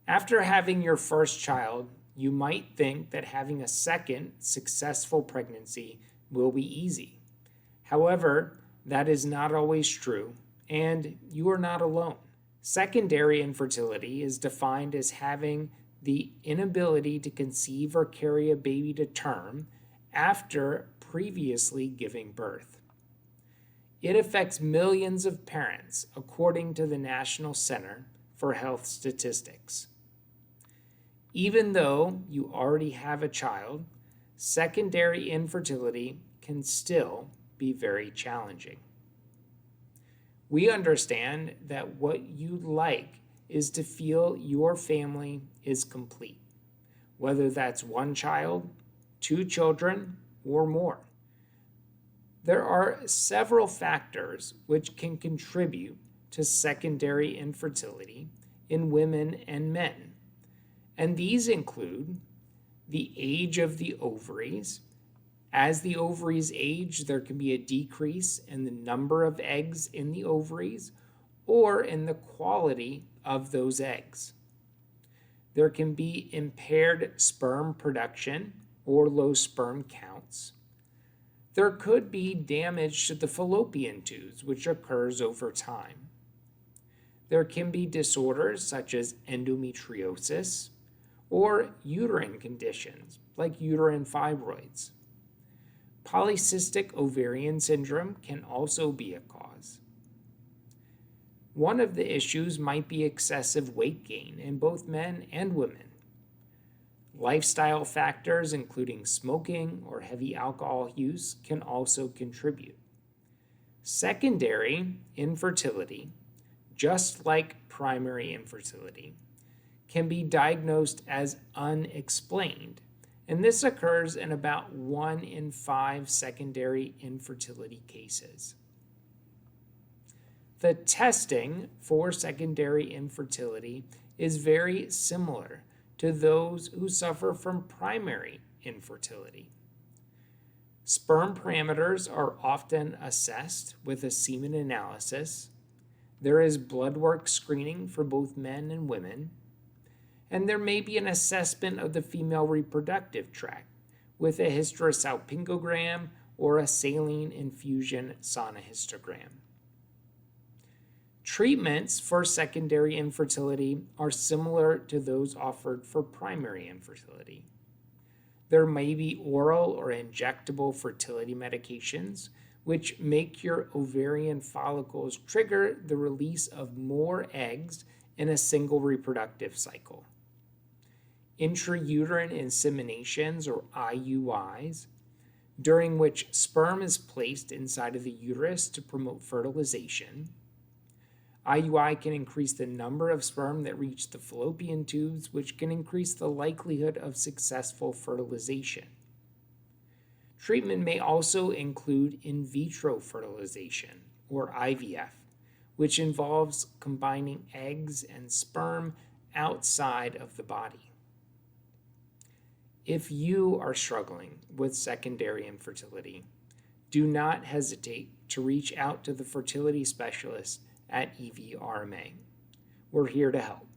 After having your first child, you might think that having a second successful pregnancy will be easy. However, that is not always true, and you are not alone. Secondary infertility is defined as having the inability to conceive or carry a baby to term after previously giving birth. It affects millions of parents, according to the National Center for Health Statistics. Even though you already have a child, secondary infertility can still be very challenging. We understand that what you'd like is to feel your family is complete, whether that's one child, two children, or more. There are several factors which can contribute to secondary infertility in women and men, and these include the age of the ovaries. As the ovaries age, there can be a decrease in the number of eggs in the ovaries or in the quality of those eggs. There can be impaired sperm production or low sperm counts. There could be damage to the fallopian tubes, which occurs over time. There can be disorders such as endometriosis or uterine conditions like uterine fibroids. Polycystic ovarian syndrome can also be a cause. One of the issues might be excessive weight gain in both men and women. Lifestyle factors, including smoking or heavy alcohol use, can also contribute. Secondary infertility, just like primary infertility, can be diagnosed as unexplained, and this occurs in about 1 in 5 secondary infertility cases. The testing for secondary infertility is very similar to those who suffer from primary infertility. Sperm parameters are often assessed with a semen analysis. There is blood work screening for both men and women, and there may be an assessment of the female reproductive tract with a hysterosalpingogram or a saline infusion sonohystogram. Treatments for secondary infertility are similar to those offered for primary infertility. There may be oral or injectable fertility medications, which make your ovarian follicles trigger the release of more eggs in a single reproductive cycle. Intrauterine inseminations, or IUIs, during which sperm is placed inside of the uterus to promote fertilization. IUI can increase the number of sperm that reach the fallopian tubes, which can increase the likelihood of successful fertilization. Treatment may also include in vitro fertilization, or IVF, which involves combining eggs and sperm outside of the body. If you are struggling with secondary infertility, do not hesitate to reach out to the fertility specialist at EVRMA. We're here to help.